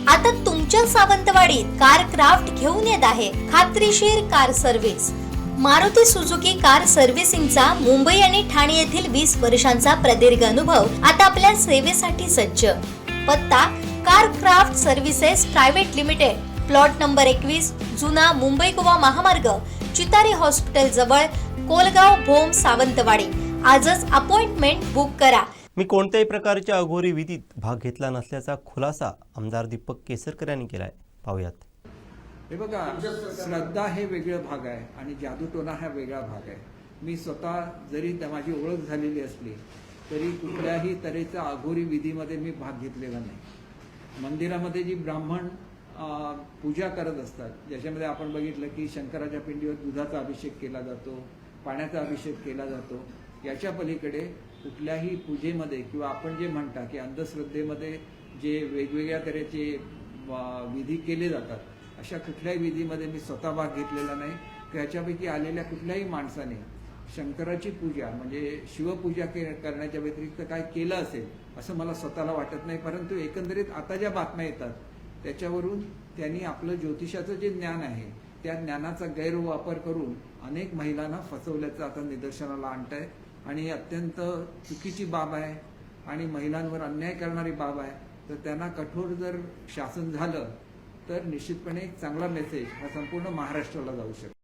आता तुमच्या सावंतवाडीत car craft घेऊन येत आहे खात्रीशीर car service. Maruti Suzuki car सर्व्हिसिंगचा मुंबई आणि ठाणे येथील 20 वर्षांचा प्रदीर्घ अनुभव आता आपल्या सेवेसाठी सज्ज। पत्ता car craft services private limited, plot number 21, जुना मुंबई गोवा महामार्ग, चितारी हॉस्पिटल जवळ, कोलगाव भोम, सावंतवाडी। आजच अपॉइंटमेंट बुक करा। मी कोणत्याही प्रकारच्या अघोरी विधीत भाग घेतला नसल्याचा खुलासा आमदार दीपक केसरकर यांनी केलाय। पाहूयात। हे बघा, श्रद्धा हे वेगळं भाग आहे आणि जादूटोना हा वेगळा भाग आहे। मी स्वतः जरी माझी ओळख झालेली असली तरी कुठल्याही तऱ्हेच्या अघोरी विधीमध्ये मी भाग घेतलेला नाही। मंदिरामध्ये जी ब्राह्मण पूजा करत असतात, ज्याच्यामध्ये आपण बघितलं की शंकराच्या पिंडीवर दुधाचा अभिषेक केला जातो, पाण्याचा अभिषेक केला जातो, याच्या पलीकडे कुठल्याही पूजेमध्ये किंवा आपण जे म्हणता की अंधश्रद्धेमध्ये जे वेगवेगळ्या तऱ्हेचे विधी केले जातात, अशा कुठल्याही विधीमध्ये मी स्वतः भाग घेतलेला नाही। त्याच्यापैकी आलेल्या कुठल्याही माणसाने शंकराची पूजा म्हणजे शिवपूजा करण्याच्या व्यतिरिक्त काय केलं असेल असं मला स्वतःला वाटत नाही। परंतु एकंदरीत आता ज्या बातम्या येतात त्याच्यावरून त्यांनी आपलं ज्योतिषाचं जे ज्ञान आहे त्या ज्ञानाचा गैरवापर करून अनेक महिलांना फसवल्याचं आता निदर्शनाला आणत आहे आणि अत्यंत चुकीची बाब आहे आणि महिलांवर अन्याय करणारी बाब आहे। तर त्यांना कठोर जर शासन झालं तर निश्चितपणे एक चांगला मेसेज हा संपूर्ण महाराष्ट्राला जाऊ शकतो।